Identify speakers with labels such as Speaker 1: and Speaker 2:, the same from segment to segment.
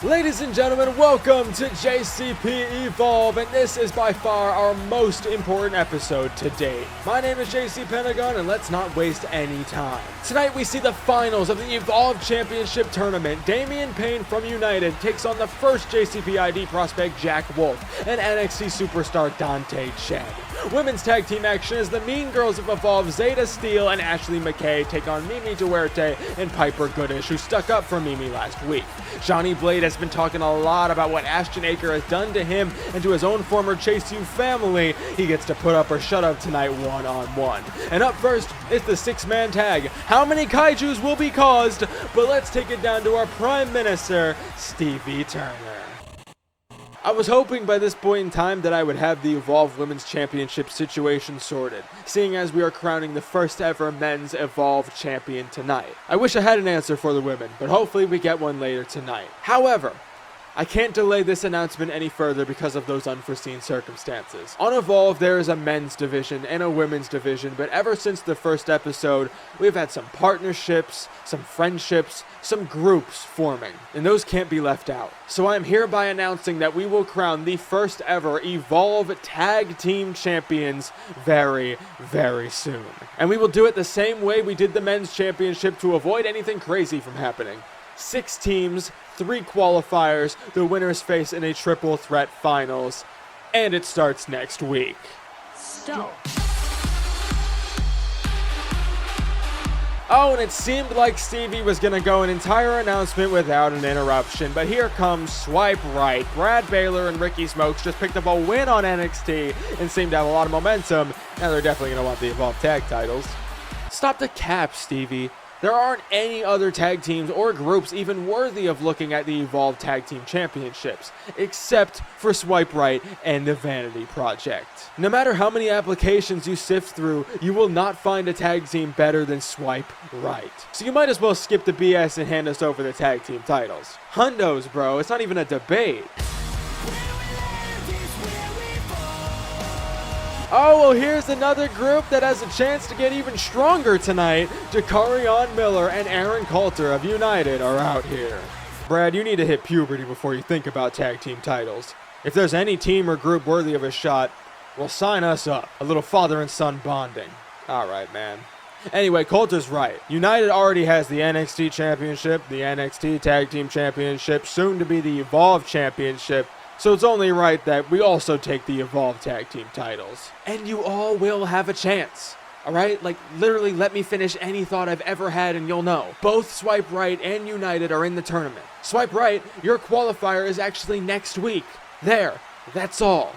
Speaker 1: Ladies and gentlemen, welcome to JCP Evolve, and this is by far our most important episode to date. My name is JC Pentagon, and let's not waste any time. Tonight we see the finals of the Evolve Championship Tournament. Damian Payne from United takes on the first JCP ID prospect Jack Wolf and NXT superstar Dante Chen. Women's tag team action as the Mean Girls of Evolve, Zeta Steele and Ashley McKay take on Mimi Duarte and Piper Goodish, who stuck up for Mimi last week. Johnny Blade has been talking a lot about what Ashton Akre has done to him and to his own former Chase U family. He gets to put up or shut up tonight one-on-one. And up first is the six-man tag. How many kaijus will be caused? But let's take it down to our Prime Minister, Stevie Turner. I was hoping by this point in time that I would have the Evolve Women's Championship situation sorted, seeing as we are crowning the first ever men's Evolve champion tonight. I wish I had an answer for the women, but hopefully we get one later tonight. However, I can't delay this announcement any further because of those unforeseen circumstances. On Evolve, there is a men's division and a women's division, but ever since the first episode, we've had some partnerships, some friendships, some groups forming, and those can't be left out. So I'm hereby announcing that we will crown the first ever Evolve Tag Team Champions very, very soon. And we will do it the same way we did the men's championship to avoid anything crazy from happening. 6 teams, 3 qualifiers, the winners face in a triple threat finals, and it starts next week.
Speaker 2: Stop.
Speaker 1: Oh, and it seemed like Stevie was gonna go an entire announcement without an interruption, but here comes Swipe Right. Brad Baylor and Ricky Smokes just picked up a win on NXT and seem to have a lot of momentum. Now they're definitely gonna want the Evolve tag titles. Stop the cap, Stevie. There aren't any other tag teams or groups even worthy of looking at the Evolve Tag Team Championships, except for Swipe Right and the Vanity Project. No matter how many applications you sift through, you will not find a tag team better than Swipe Right. So you might as well skip the BS and hand us over the tag team titles. Hundos, bro, it's not even a debate. Oh, well, here's another group that has a chance to get even stronger tonight. Dakarion Miller and Aaron Coulter of United are out here. Brad, you need to hit puberty before you think about tag team titles. If there's any team or group worthy of a shot, well, sign us up. A little father and son bonding. All right, man. Anyway, Coulter's right. United already has the NXT Championship, the NXT Tag Team Championship, soon to be the Evolve Championship. So it's only right that we also take the Evolve Tag Team titles. And you all will have a chance. Alright? Like, literally, let me finish any thought I've ever had and you'll know. Both Swipe Right and United are in the tournament. Swipe Right, your qualifier is actually next week. There. That's all.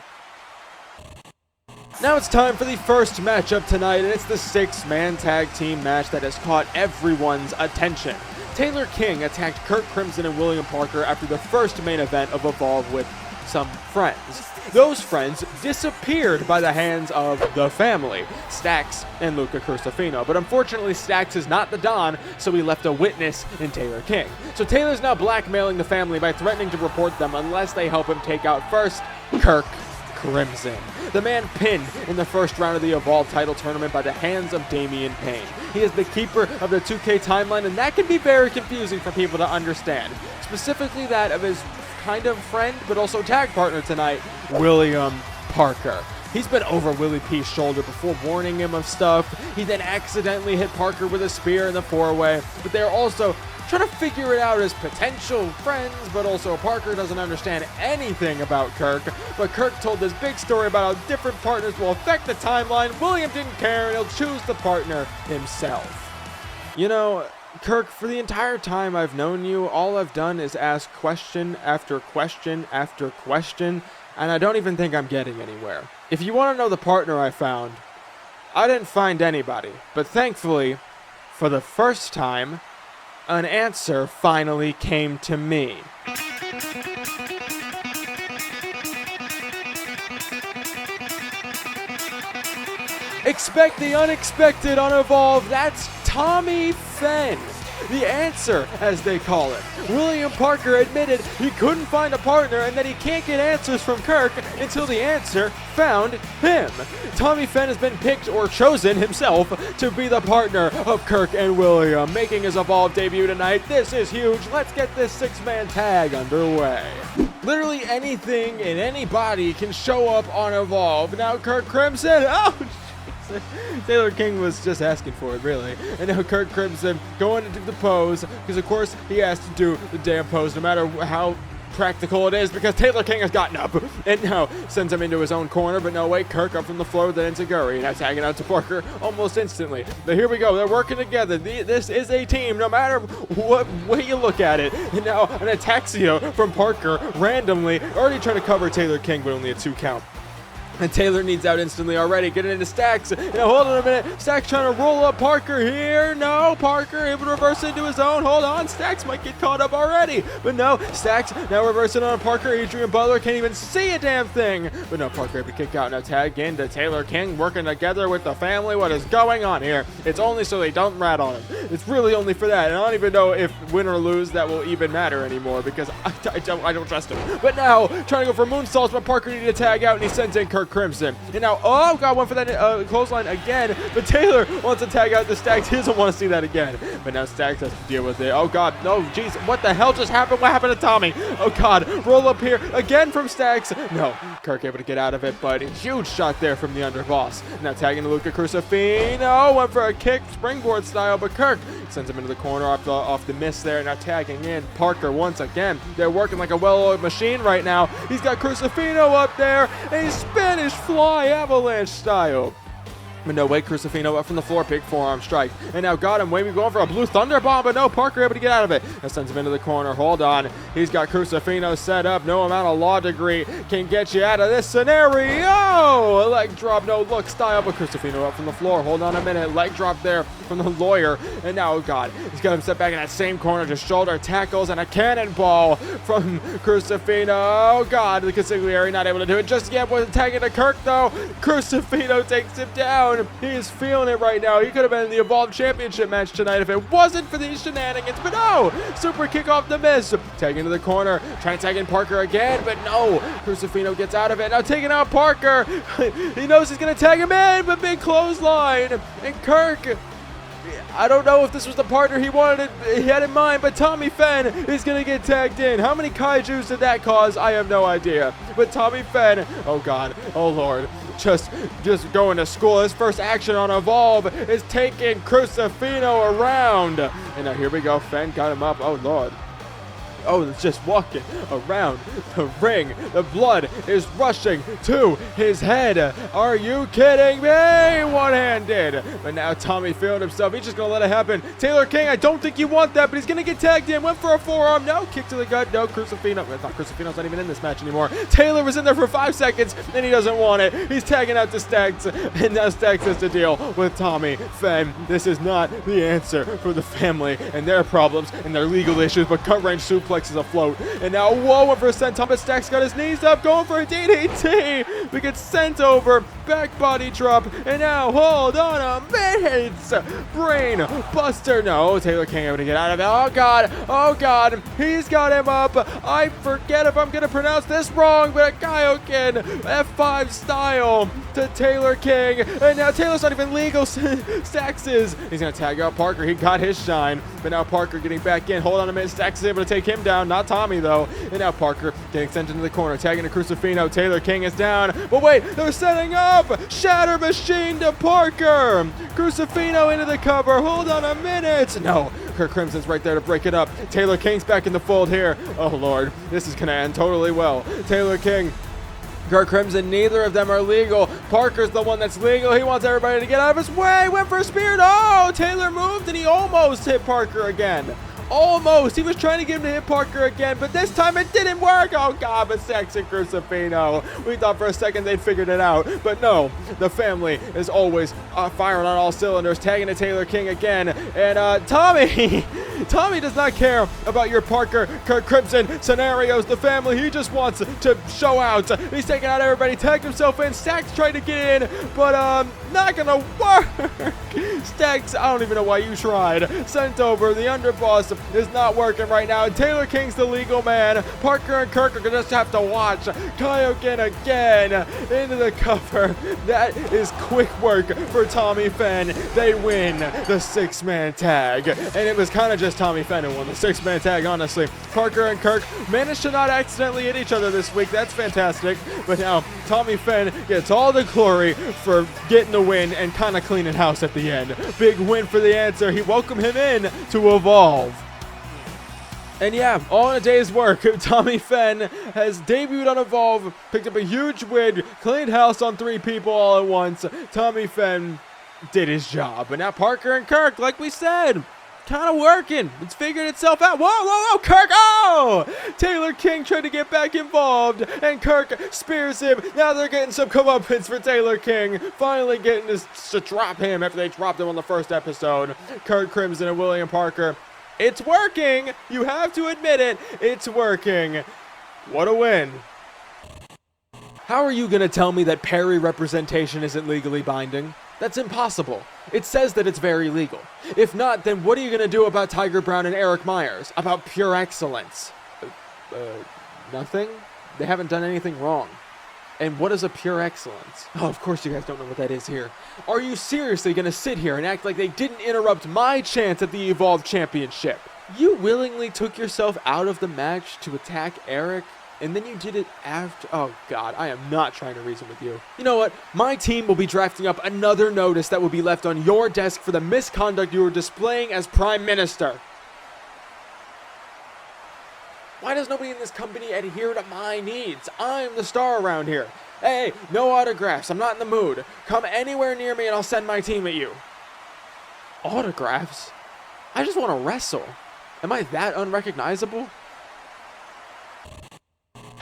Speaker 1: Now it's time for the first matchup tonight, and it's the 6-man tag team match that has caught everyone's attention. Taylor King attacked Kurt Crimson and William Parker after the first main event of Evolve with some friends. Those friends disappeared by the hands of the family, Stax and Luca Crusifino. But unfortunately, Stax is not the Don, so he left a witness in Taylor King. So Taylor's now blackmailing the family by threatening to report them unless they help him take out first Kirk Crimson, the man pinned in the first round of the Evolve title tournament by the hands of Damian Payne. He is the keeper of the 2K timeline, and that can be very confusing for people to understand, specifically that of his kind of friend, but also tag partner tonight, William Parker. He's been over Willie P's shoulder before warning him of stuff. He then accidentally hit Parker with a spear in the 4-way, but they're also trying to figure it out as potential friends, but also Parker doesn't understand anything about Kirk. But Kirk told this big story about how different partners will affect the timeline. William didn't care, and he'll choose the partner himself. You know, Kirk, for the entire time I've known you, all I've done is ask question after question after question, and I don't even think I'm getting anywhere. If you want to know the partner I found, I didn't find anybody. But thankfully, for the first time, an answer finally came to me. Expect the unexpected on Evolve. That's Tommy Fenn. the answer, as they call it. William Parker admitted he couldn't find a partner and that he can't get answers from Kirk until the answer found him. Tommy Fenn has been picked or chosen himself to be the partner of Kirk and William, making his Evolve debut tonight. This is huge. Let's get this six-man tag underway. Literally anything and anybody can show up on Evolve. Now Kirk Crimson, Taylor King was just asking for it, really. And now Kirk Crimson going to do the pose, because of course he has to do the damn pose no matter how practical it is, because Taylor King has gotten up and now sends him into his own corner. But no, wait, Kirk up from the floor, then into Gurry, now tagging out to Parker almost instantly. But here we go, they're working together. This is a team, no matter what way you look at it. And now an Ataxio from Parker randomly, already trying to cover Taylor King, but only a 2 count. And Taylor needs out instantly already, getting into Stacks. Now, hold on a minute. Stacks trying to roll up Parker here. No, Parker able to reverse into his own. Hold on, Stacks might get caught up already. But no, Stacks now reversing on Parker. Adrian Butler can't even see a damn thing. But no, Parker able to kick out. Now tag into Taylor King, working together with the family. What is going on here? It's only so they don't rat on him. It's really only for that. And I don't even know if win or lose that will even matter anymore, because I don't trust him. But now, trying to go for moonsaults, but Parker needed to tag out, and he sends in Kirk Crimson. And now, oh god, went for that clothesline again, but Taylor wants to tag out the Stacks. He doesn't want to see that again. But now Stacks has to deal with it. Oh god, no, jeez, what the hell just happened? What happened to Tommy? Oh god, roll up here again from Stacks. No, Kirk able to get out of it, but a huge shot there from the underboss. Now tagging to Luca Crucifino, went for a kick, springboard style, but Kirk sends him into the corner off the miss there. Now tagging in Parker once again. They're working like a well-oiled machine right now. He's got Crucifino up there, a Spanish fly avalanche style. But no, wait, Crucifino up from the floor, big forearm strike. And now got him, maybe going for a blue thunder bomb, but no, Parker able to get out of it. That sends him into the corner, hold on. He's got Crucifino set up, no amount of law degree can get you out of this scenario. A leg drop, no look style, but Crucifino up from the floor, hold on a minute. Leg drop there from the lawyer. And now, oh god, he's got him set back in that same corner, just shoulder tackles and a cannonball from Crucifino. Oh god, the Consigliere not able to do it just yet. Was tagging to Kirk though. Crucifino takes him down. He is feeling it right now. He could have been in the Evolve Championship match tonight if it wasn't for these shenanigans. But no, super kick off the miss. Tag into the corner, trying to tag in Parker again, but no. Crucifino gets out of it. Now taking out Parker. He knows he's going to tag him in, but big clothesline. And Kirk, I don't know if this was the partner he had in mind, but Tommy Fenn is going to get tagged in. How many kaijus did that cause? I have no idea. But Tommy Fenn, oh god, oh lord, just going to school. His first action on Evolve is taking Crucifino around. And now here we go. Fenn got him up. Oh lord. Oh, it's just walking around the ring. The blood is rushing to his head. Are you kidding me? One-handed. But now Tommy failed himself. He's just going to let it happen. Taylor King, I don't think you want that, but he's going to get tagged in. Went for a forearm. No, kick to the gut. No, Crucifino. I thought Crucifino's not even in this match anymore. Taylor was in there for 5 seconds, and he doesn't want it. He's tagging out to Stacks, and now Stacks has to deal with Tommy Fenn. This is not the answer for the family and their problems and their legal issues, but cut range suplex is afloat. And now, whoa, went for a senton, but Stacks got his knees up, going for a DDT. We get sent over, back body drop, and now, hold on a minute. Brain buster. No, Taylor King able to get out of it. Oh god, he's got him up. I forget if I'm going to pronounce this wrong, but a Kaioken F5 style to Taylor King. And now Taylor's not even legal. Stacks is. He's going to tag out Parker. He got his shine, but now Parker getting back in. Hold on a minute. Stacks is able to take him down. Not Tommy, though. And now Parker getting sent into the corner, tagging to Crucifino. Taylor King is down. But wait, they're setting up. Shatter Machine to Parker. Crucifino into the cover. Hold on a minute. No, Kirk Crimson's right there to break it up. Taylor King's back in the fold here. Oh, Lord. This is going to end totally well. Taylor King, Kirk Crimson, neither of them are legal. Parker's the one that's legal. He wants everybody to get out of his way. Went for a spear. Oh, Taylor moved and he almost hit Parker again. Almost. He was trying to get him to hit Parker again, but this time it didn't work. Oh, God, but Sex and Crucifino. We thought for a second they'd figured it out, but no. The family is always firing on all cylinders, tagging to Taylor King again. And Tommy, Tommy does not care about your Parker, Kirk Crimson scenarios. The family, he just wants to show out. He's taking out everybody, tagged himself in. Stacks tried to get in, but not gonna work. Stacks, I don't even know why you tried. Sent over. The underboss is not working right now. Taylor King's the legal man. Parker and Kirk are gonna just have to watch. Kaioken again into the cover. That is quick work for Tommy Fenn. They win the six-man tag. And it was kind of just Tommy Fenn who won the six-man tag, honestly. Parker and Kirk managed to not accidentally hit each other this week. That's fantastic. But now Tommy Fenn gets all the glory for getting the win and kind of cleaning house at the end. Big win for the answer. He welcomed him in to Evolve. And yeah, all in a day's work, Tommy Fenn has debuted on Evolve, picked up a huge win, cleaned house on 3 people all at once. Tommy Fenn did his job. But now Parker and Kirk, like we said, kind of working. It's figured itself out. Whoa, whoa, whoa, Kirk! Oh! Taylor King tried to get back involved, and Kirk spears him. Now they're getting some comeuppance for Taylor King. Finally getting to drop him after they dropped him on the first episode. Kirk Crimson and William Parker. It's working! You have to admit it. It's working. What a win. How are you going to tell me that Perry representation isn't legally binding? That's impossible. It says that it's very legal. If not, then what are you going to do about Tiger Brown and Eric Myers? About pure excellence? Nothing? They haven't done anything wrong. And what is a pure excellence? Oh, of course you guys don't know what that is here. Are you seriously going to sit here and act like they didn't interrupt my chance at the Evolve Championship? You willingly took yourself out of the match to attack Eric, and then you did it after. Oh, God, I am not trying to reason with you. You know what? My team will be drafting up another notice that will be left on your desk for the misconduct you were displaying as Prime Minister. Why does nobody in this company adhere to my needs? I'm the star around here. Hey, no autographs. I'm not in the mood. Come anywhere near me and I'll send my team at you. Autographs? I just want to wrestle. Am I that unrecognizable?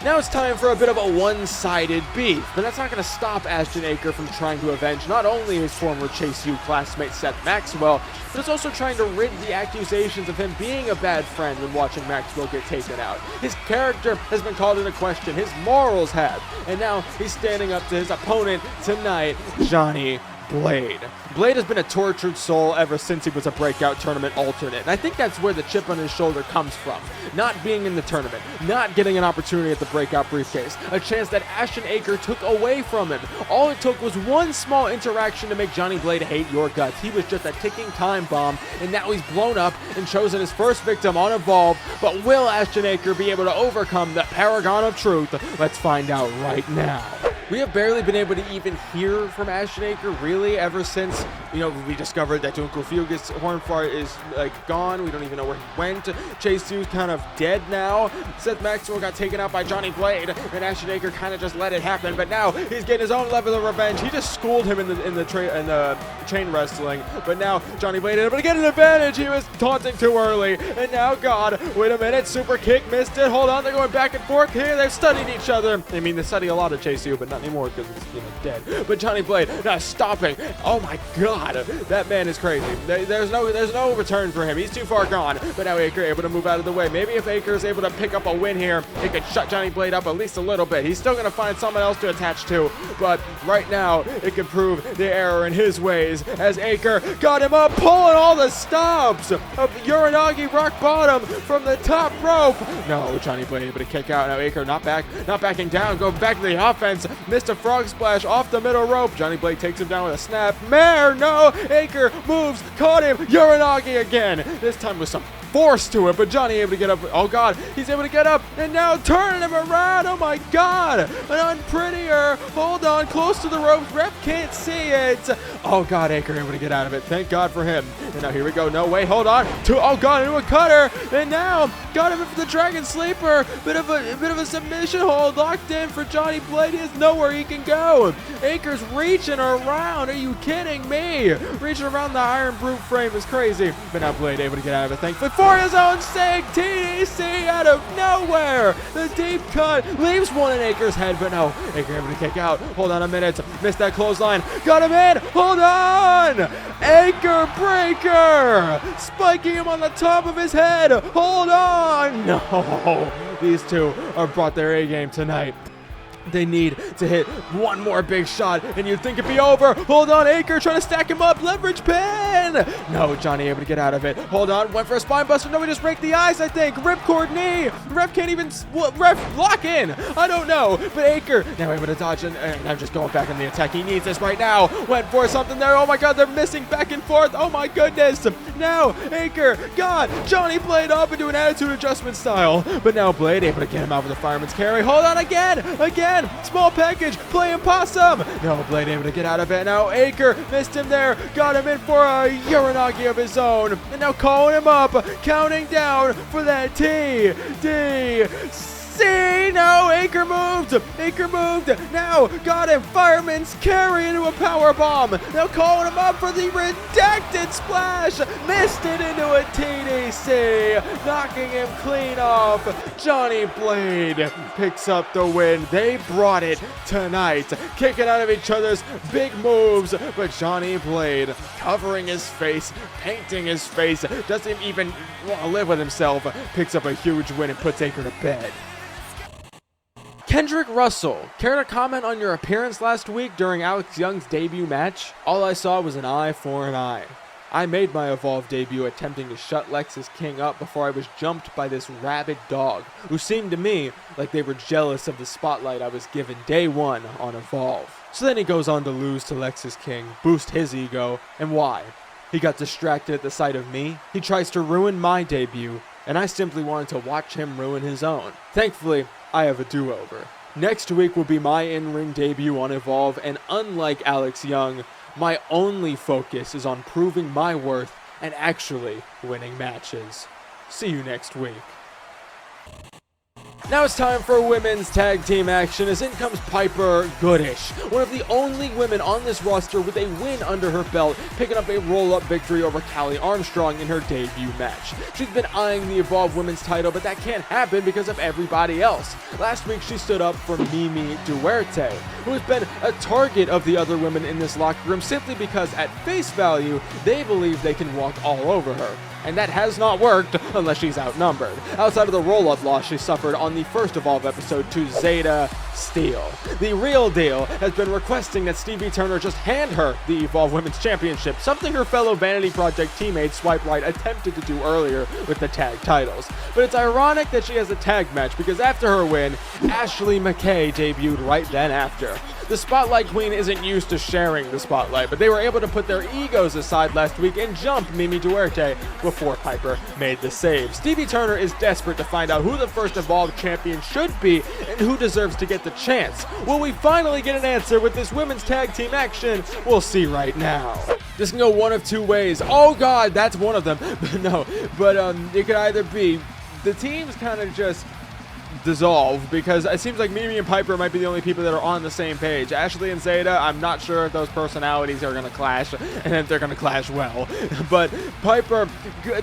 Speaker 1: Now it's time for a bit of a one-sided beef, but that's not going to stop Ashton Akre from trying to avenge not only his former Chase U classmate Seth Maxwell, but it's also trying to rid the accusations of him being a bad friend when watching Maxwell get taken out. His character has been called into question, his morals have, and now he's standing up to his opponent tonight, Johnny Blade. Blade has been a tortured soul ever since he was a breakout tournament alternate, and I think that's where the chip on his shoulder comes from. Not being in the tournament, not getting an opportunity at the breakout briefcase, a chance that Ashton Akre took away from him. All it took was one small interaction to make Johnny Blade hate your guts. He was just a ticking time bomb, and now he's blown up and chosen his first victim on Evolve. But will Ashton Akre be able to overcome the Paragon of Truth? Let's find out right now. We have barely been able to even hear from Ashton Akre, really, ever since, we discovered that Uncle Howdy's horn fart is, gone. We don't even know where he went. Chase U's kind of dead now. Seth Maxwell got taken out by Johnny Blade, and Ashton Akre kind of just let it happen, but now he's getting his own level of revenge. He just schooled him in the chain wrestling, but now Johnny Blade able to get an advantage. He was taunting too early, and now, God, wait a minute, super kick, missed it. Hold on, they're going back and forth here. They've studied each other. I mean, they study a lot of Chase U, but not anymore because it's dead. But Johnny Blade now stopping. Oh my God, that man is crazy. There's no return for him. He's too far gone. But now Akre able to move out of the way. Maybe if Akre is able to pick up a win here, it could shut Johnny Blade up at least a little bit. He's still gonna find someone else to attach to, but right now it could prove the error in his ways as Akre got him up, pulling all the stops of Uranagi rock bottom from the top rope. No, Johnny Blade able to kick out. Now Akre not backing down, go back to the offense. Missed a frog splash off the middle rope. Johnny Blade takes him down with a snap. Mare, no! Akre moves, caught him. Uranagi again. This time with some force to it, but Johnny able to get up. Oh God, he's able to get up, and now turning him around. Oh my God, an unprettier. Hold on, close to the ropes. Ref can't see it. Oh God, Akre able to get out of it. Thank God for him. And now here we go. No way. Hold on. Oh God, into a cutter, and now got him in for the Dragon Sleeper. Bit of a submission hold locked in for Johnny Blade. He has nowhere he can go. Akre's reaching around. Are you kidding me? Reaching around the Iron Brute frame is crazy. But now Blade able to get out of it. Thankfully. for his own sake. TDC out of nowhere. The deep cut leaves one in Akre's head, but no, Akre able to kick out. Hold on a minute. Missed that clothesline. Got him in. Hold on. Akre breaker. Spiking him on the top of his head. Hold on. No. These two are brought their A game tonight. They need to hit one more big shot, and you'd think it'd be over. Hold on, Akre trying to stack him up. Leverage pin. No, Johnny able to get out of it. Hold on, went for a spine buster. No, we just break the ice, I think. Ripcord knee. Ref can't even lock in. I don't know, but Akre now able to dodge, and I'm just going back on the attack. He needs this right now. Went for something there. Oh my God, they're missing back and forth. Oh my goodness. Now Akre got Johnny Blade up into an attitude adjustment style, but now Blade able to get him out with a fireman's carry. Hold on again. Small package, playing possum. No, Blade able to get out of it. Now Akre missed him there. Got him in for a Uranagi of his own. And now calling him up, counting down for that TDC. No, Akre moved. Now got him. Fireman's carry into a power bomb. Now calling him up for the redacted splash. Missed it into a TDC, knocking him clean off. Johnny Blade picks up the win. They brought it tonight, kicking out of each other's big moves, but Johnny Blade covering his face, painting his face, doesn't even want to live with himself, picks up a huge win and puts Akre to bed. Kendrick Russell, care to comment on your appearance last week during Alex Young's debut match? All I saw was an eye for an eye. I made my Evolve debut attempting to shut Lexus King up before I was jumped by this rabid dog, who seemed to me like they were jealous of the spotlight I was given day one on Evolve. So then he goes on to lose to Lexus King, boost his ego, and why? He got distracted at the sight of me, he tries to ruin my debut, and I simply wanted to watch him ruin his own. Thankfully, I have a do-over. Next week will be my in-ring debut on Evolve, and unlike Alex Young, my only focus is on proving my worth and actually winning matches. See you next week. Now it's time for women's tag team action as in comes Piper Goodish, one of the only women on this roster with a win under her belt, picking up a roll-up victory over Callie Armstrong in her debut match. She's been eyeing the Evolve women's title, but that can't happen because of everybody else. Last week she stood up for Mimi Duarte, who has been a target of the other women in this locker room simply because at face value, they believe they can walk all over her. And that has not worked unless she's outnumbered. Outside of the roll-up loss she suffered on the first Evolve episode to Zeta Steel. The Real Deal has been requesting that Stevie Turner just hand her the Evolve Women's Championship, something her fellow Vanity Project teammate Swipe Right attempted to do earlier with the tag titles. But it's ironic that she has a tag match because after her win, Ashley McKay debuted right then after. The Spotlight Queen isn't used to sharing the spotlight, but they were able to put their egos aside last week and jump Mimi Duarte before Piper made the save. Stevie Turner is desperate to find out who the first Evolve champion should be and who deserves to get the chance. Will we finally get an answer with this women's tag team action? We'll see right now. This can go one of two ways. Oh God, that's one of them. But it could either be the teams kind of just dissolve because it seems like Mimi and Piper might be the only people that are on the same page. Ashley and Zeta, I'm not sure if those personalities are going to clash and if they're going to clash well. But Piper,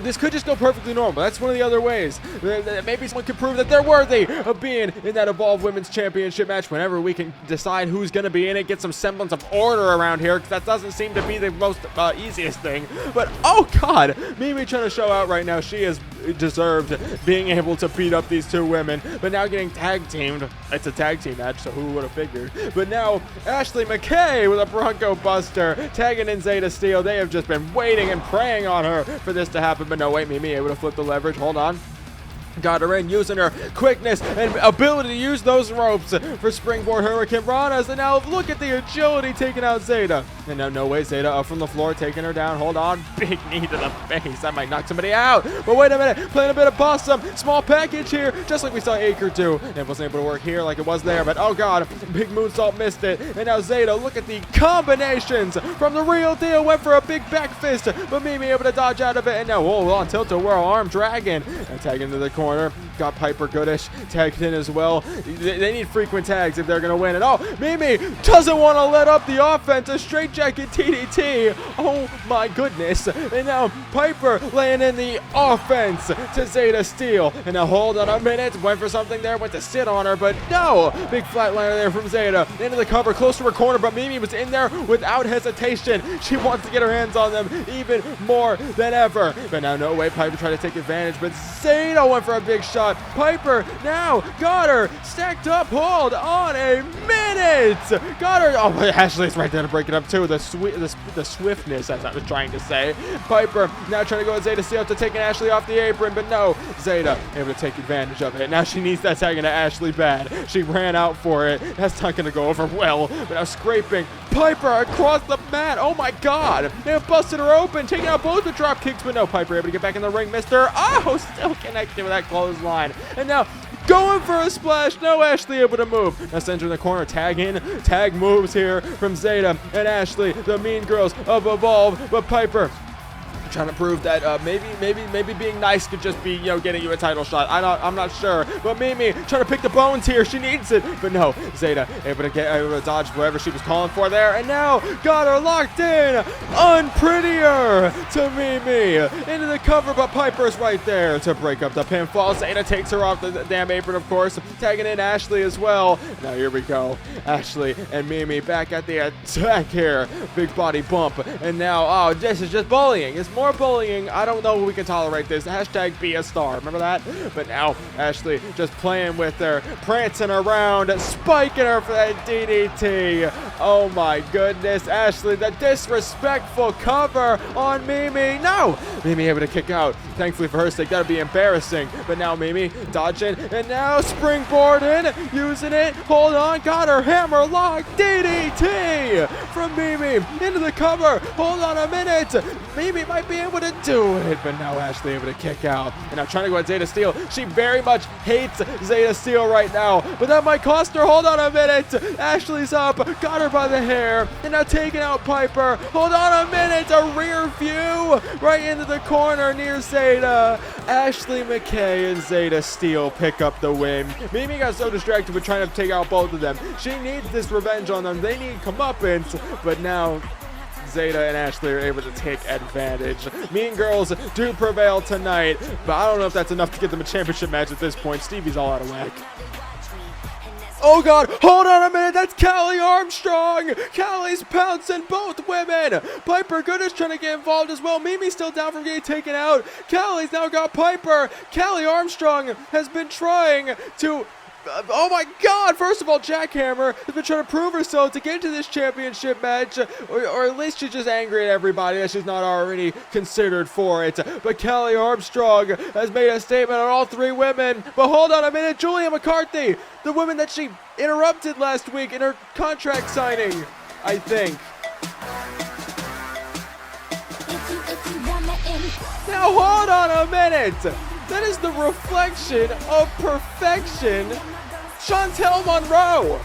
Speaker 1: this could just go perfectly normal. That's one of the other ways. Maybe someone could prove that they're worthy of being in that Evolve Women's Championship match whenever we can decide who's going to be in it, get some semblance of order around here, because that doesn't seem to be the most easiest thing. But oh God, Mimi trying to show out right now. She has deserved being able to beat up these two women, but now getting tag teamed. It's a tag team match, so who would have figured? But now Ashley McKay with a Bronco Buster tagging in Zeta Steel. They have just been waiting and praying on her for this to happen, but no, wait, Mimi able to flip the leverage. Hold on. Got her in, using her quickness and ability to use those ropes for springboard Hurricane Ranas. And now look at the agility taking out Zeta. And now no way, Zeta up from the floor, taking her down. Hold on, big knee to the face. That might knock somebody out. But wait a minute, playing a bit of possum. Small package here, just like we saw Akre do. And wasn't able to work here like it was there. But oh God, big moonsault missed it. And now Zeta, look at the combinations from the Real Deal. Went for a big back fist, but Mimi able to dodge out of it. And now hold on, tilt-a-whirl arm dragon. And tag into the corner. got Piper Goodish tagged in as well. They need frequent tags if they're going to win. And oh, Mimi doesn't want to let up the offense. A straight jacket TDT. Oh my goodness. And now Piper laying in the offense to Zeta Steel. And now hold on a minute. Went for something there. Went to sit on her, but no. Big flatliner there from Zeta. Into the cover, close to her corner, but Mimi was in there without hesitation. She wants to get her hands on them even more than ever. But now no way. Piper tried to take advantage, but Zeta went for a big shot. Piper now got her stacked up. Hold on a minute. Got her. Oh, Ashley's right there to break it up too. The swiftness, as I was trying to say. Piper now trying to go with Zeta Steel to taking Ashley off the apron, but no. Zeta able to take advantage of it. Now she needs that tag into Ashley bad. She ran out for it. That's not going to go over well. But now scraping Piper across the mat. Oh my God. They have busted her open, taking out both the drop kicks, but no. Piper able to get back in the ring. Mister. Oh, still connected with that clothesline. And now going for a splash. No, Ashley able to move. Now sends her in the corner. Tag in. Tag moves here from Zeta and Ashley, the Mean Girls of Evolve. But Piper trying to prove that maybe being nice could just be, getting you a title shot. I'm not sure. But Mimi trying to pick the bones here. She needs it. But no, Zeta able to dodge whatever she was calling for there. And now got her locked in. Unprettier to Mimi. Into the cover, but Piper's right there to break up the pinfall. Zeta takes her off the damn apron, of course. Tagging in Ashley as well. Now here we go. Ashley and Mimi back at the attack here. Big body bump. And now, oh, this is just bullying. It's more bullying. I don't know if we can tolerate this. Hashtag be a star. Remember that? But now Ashley just playing with her, prancing around, spiking her for that DDT. Oh my goodness. Ashley, the disrespectful cover on Mimi. No! Mimi able to kick out. Thankfully for her sake, that would be embarrassing. But now Mimi dodging, and now springboarding, using it. Hold on, got her hammer locked. DDT from Mimi into the cover. Hold on a minute. Mimi might be able to do it, but now Ashley able to kick out. And now trying to go at Zeta Steel. She very much hates Zeta Steel right now, but that might cost her. Hold on a minute. Ashley's up, got her by the hair, and now taking out Piper. Hold on a minute. A rear view right into the corner near Zeta. Ashley McKay and Zeta Steel pick up the win. Mimi got so distracted with trying to take out both of them. She needs this revenge on them. They need comeuppance, but now Zeta and Ashley are able to take advantage. Mean Girls do prevail tonight, but I don't know if that's enough to get them a championship match at this point. Stevie's all out of whack. Oh God, hold on a minute, that's Callie Armstrong. Callie's pouncing both women. Piper Goodish trying to get involved as well. Mimi's still down from getting taken out. Callie's now got Piper. Callie Armstrong has been trying to oh my God! First of all, Jackhammer has been trying to prove herself to get into this championship match, or at least she's just angry at everybody that she's not already considered for it. But Callie Armstrong has made a statement on all three women. But hold on a minute, Julia McCarthy, the woman that she interrupted last week in her contract signing, I think. Now hold on a minute. That is the reflection of perfection. Chantel Monroe.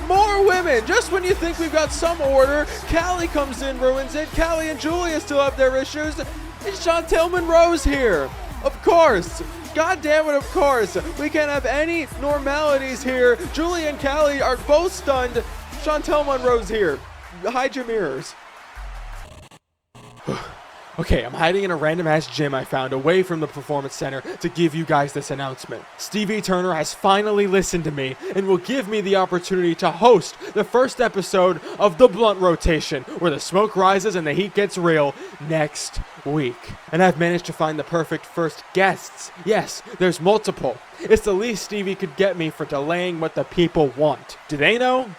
Speaker 1: More women. Just when you think we've got some order, Callie comes in, ruins it. Callie and Julia still have their issues. And Chantel Monroe's here. Of course. God damn it, of course. We can't have any normalities here. Julia and Callie are both stunned. Chantel Monroe's here. Hide your mirrors. Okay, I'm hiding in a random-ass gym I found away from the Performance Center to give you guys this announcement. Stevie Turner has finally listened to me and will give me the opportunity to host the first episode of The Blunt Rotation, where the smoke rises and the heat gets real, next week. And I've managed to find the perfect first guests. Yes, there's multiple. It's the least Stevie could get me for delaying what the people want. Do they know?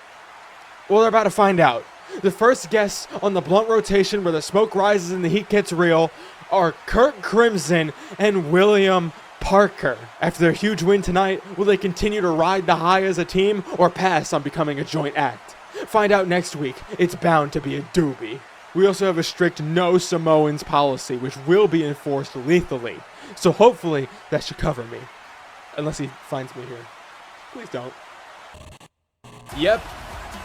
Speaker 1: Well, they're about to find out. The first guests on the Blunt Rotation, where the smoke rises and the heat gets real, are Kurt Crimson and William Parker. After their huge win tonight, will they continue to ride the high as a team or pass on becoming a joint act? Find out next week. It's bound to be a doobie. We also have a strict no Samoans policy, which will be enforced lethally. So hopefully that should cover me. Unless he finds me here. Please don't. Yep.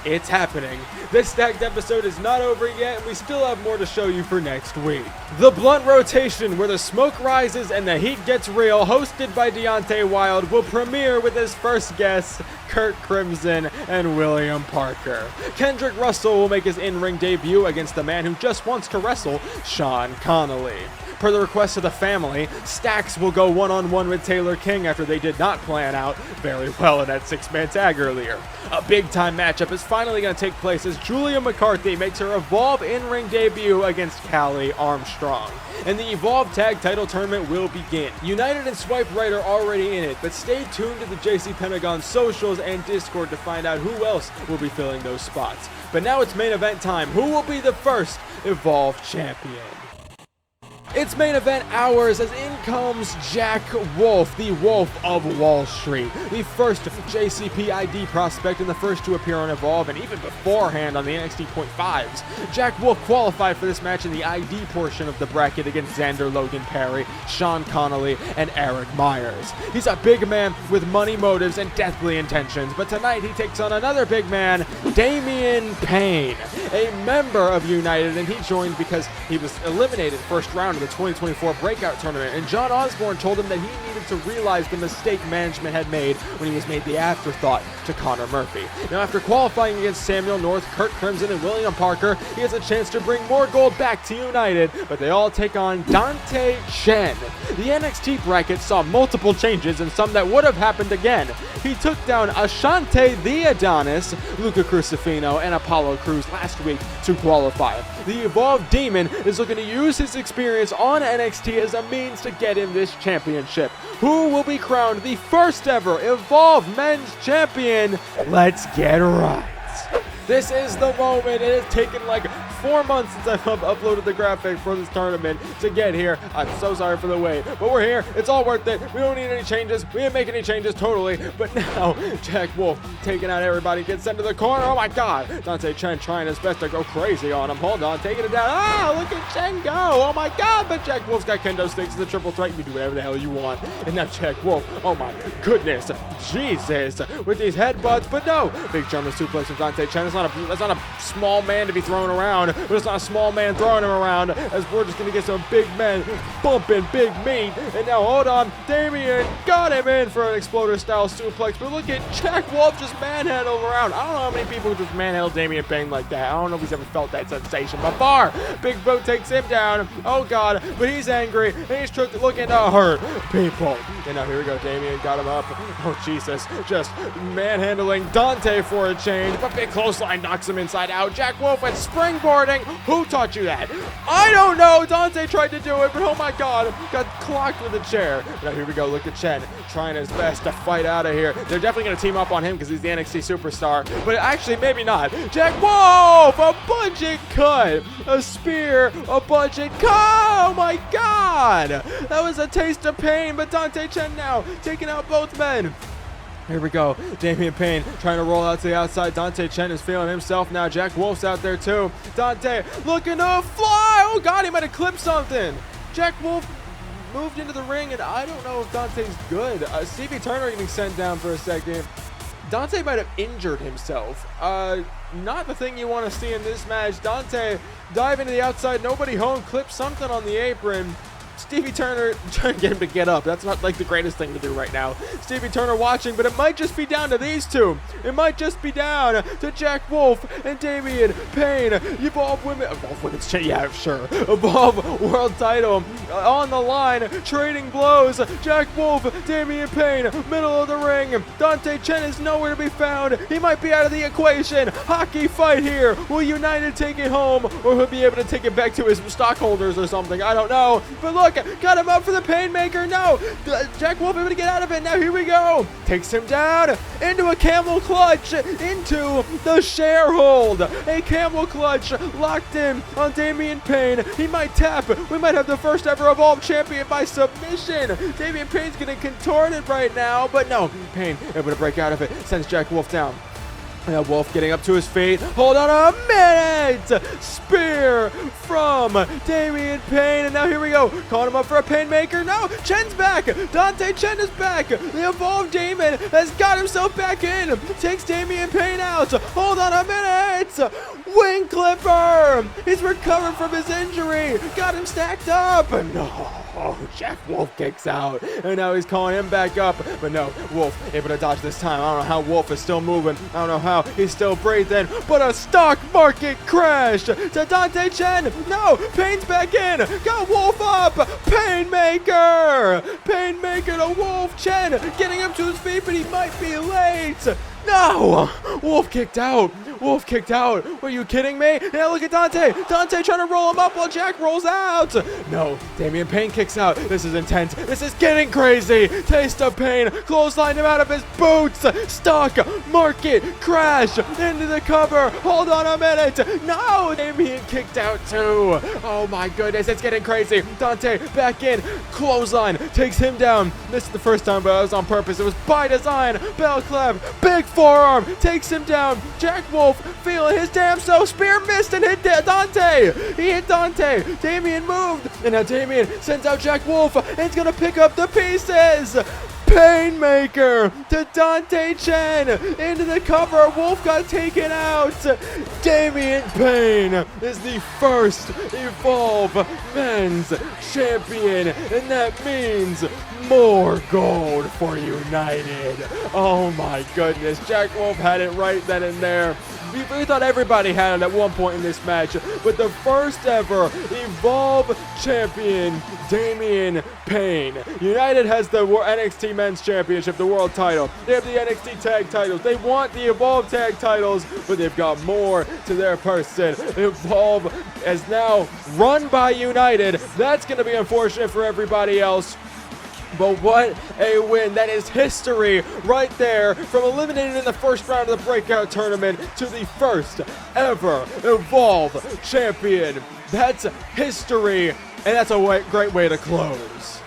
Speaker 1: It's happening. This stacked episode is not over yet, and we still have more to show you for next week. The Blunt Rotation, where the smoke rises and the heat gets real, hosted by Dante Wild, will premiere with his first guests, Kurt Crimson and William Parker. Kendrick Russell will make his in-ring debut against the man who just wants to wrestle, Sean Connolly. Per the request of the family, Stax will go one-on-one with Taylor King after they did not plan out very well in that six-man tag earlier. A big-time matchup is finally going to take place as Julia McCarthy makes her Evolve in-ring debut against Callie Armstrong. And the Evolve Tag Title Tournament will begin. United and Swipe Right are already in it, but stay tuned to the JC Pentagon socials and Discord to find out who else will be filling those spots. But now it's main event time. Who will be the first Evolve champion? It's main event hours as in comes Jack Wolf, the Wolf of Wall Street, the first JCP ID prospect and the first to appear on Evolve, and even beforehand on the NXT .5s. Jack Wolf qualified for this match in the ID portion of the bracket against Xander Logan Perry, Sean Connolly, and Eric Myers. He's a big man with money motives and deathly intentions, but tonight he takes on another big man, Damian Payne, a member of United, and he joined because he was eliminated first round of the 2024 Breakout Tournament, and John Osborne told him that he needed to realize the mistake management had made when he was made the afterthought to Connor Murphy. Now, after qualifying against Samuel North, Kurt Crimson, and William Parker, he has a chance to bring more gold back to United, but they all take on Dante Chen. The NXT bracket saw multiple changes and some that would have happened again. He took down Ashante the Adonis, Luca Crucifino, and Apollo Crews last week to qualify. The Evolve Demon is looking to use his experience on NXT as a means to get him this championship. Who will be crowned the first ever Evolve Men's Champion? Let's get right. This is the moment. It has taken like 4 months since I've uploaded the graphic for this tournament to get here. I'm so sorry for the wait, but we're here. It's all worth it. We don't need any changes. We didn't make any changes totally, but now Jack Wolf taking out everybody, gets sent to the corner. Oh my God. Dante Chen trying his best to go crazy on him. Hold on, taking it down. Ah, look at Chen go. Oh my God, but Jack Wolf's got kendo sticks in the triple threat. You can do whatever the hell you want. And now Jack Wolf, oh my goodness, Jesus, with these headbutts, but no. Big German suplex from Dante Chen. That's not a small man to be thrown around, but it's not a small man throwing him around, as we're just going to get some big men bumping big meat. And now, hold on, Damian got him in for an exploder-style suplex, but look at Jack Wolf just manhandle around. I don't know how many people just manhandle Damian Payne like that. I don't know if he's ever felt that sensation before. Big Boat takes him down. Oh God, but he's angry, and he's looking to hurt people. And now here we go, Damian got him up. Oh Jesus, just manhandling Dante for a change, but big clothesline knocks him inside out. Jack Wolf at springboarding. Who taught you that? I don't know. Dante tried to do it, but oh my God, got clocked with a chair. Now here we go. Look at Chen trying his best to fight out of here. They're definitely going to team up on him because he's the NXT superstar, but actually maybe not. Jack Wolf, a budget cut, a spear, a budget cut. Oh my God, that was a taste of pain, but Dante Chen now taking out both men. Here we go. Damian Payne trying to roll out to the outside. Dante Chen is feeling himself now. Jack Wolf's out there too. Dante looking to fly. Oh God, he might have clipped something. Jack Wolf moved into the ring, and I don't know if Dante's good. Stevie Turner getting sent down for a second. Dante might have injured himself. Not the thing you want to see in this match. Dante diving to the outside. Nobody home. Clip something on the apron. Stevie Turner trying to get him to get up. That's not like the greatest thing to do right now. Stevie Turner watching, but it might just be down to these two. It might just be down to Jack Wolf and Damian Payne. Evolve Women's yeah, sure. Evolve World Title on the line. Trading blows. Jack Wolf, Damian Payne, middle of the ring. Dante Chen is nowhere to be found. He might be out of the equation. Hockey fight here. Will United take it home, or he'll be able to take it back to his stockholders or something? I don't know. But look, got him up for the Painmaker. No, Jack Wolf able to get out of it. Now here we go. Takes him down into a camel clutch, into the share hold. A camel clutch locked in on Damian Payne. He might tap. We might have the first ever Evolve champion by submission. Damian Payne's getting contorted right now, but no, Payne able to break out of it. Sends Jack Wolf down. Now Wolf getting up to his feet. Hold on a minute! Spear from Damian Payne. And now here we go. Calling him up for a Painmaker. No, Chen's back. Dante Chen is back. The Evolved Demon has got himself back in. Takes Damian Payne out. Hold on a minute! Wing Clipper! He's recovered from his injury. Got him stacked up. No. Jack Wolf kicks out. And now he's calling him back up. But no, Wolf able to dodge this time. I don't know how Wolf is still moving. I don't know how he's still breathing. But a stock market crash to Dante Chen. No, Payne's back in. Got Wolf up. Painmaker. Painmaker to Wolf. Chen getting him to his feet, but he might be late. No! Wolf kicked out. Wolf kicked out. Are you kidding me? Now look at Dante. Dante trying to roll him up while Jack rolls out. No. Damian Payne kicks out. This is intense. This is getting crazy. Taste of pain. Clothesline him out of his boots. Stock market crash into the cover. Hold on a minute. No! Damian kicked out too. Oh my goodness. It's getting crazy. Dante back in. Clothesline takes him down. This is the first time, but it was on purpose. It was by design. Bell clap. Big forearm takes him down. Jack Wolf feeling his damn self. Spear missed and hit Dante. He hit Dante. Damian moved. And now Damian sends out Jack Wolf and he's going to pick up the pieces. Painmaker to Dante Chen into the cover. Wolf got taken out. Damian Payne is the first Evolve Men's Champion, and that means more gold for United. Oh my goodness, Jack Wolf had it right then and there. We thought everybody had it at one point in this match, but the first ever Evolve Champion, Damian Payne. United has the NXT Men's Championship, the World Title. They have the NXT Tag Titles. They want the Evolve Tag Titles, but they've got more to their person. Evolve is now run by United. That's going to be unfortunate for everybody else. But what a win. That is history right there, from eliminated in the first round of the breakout tournament to the first ever Evolve champion. That's history, and that's a great way to close.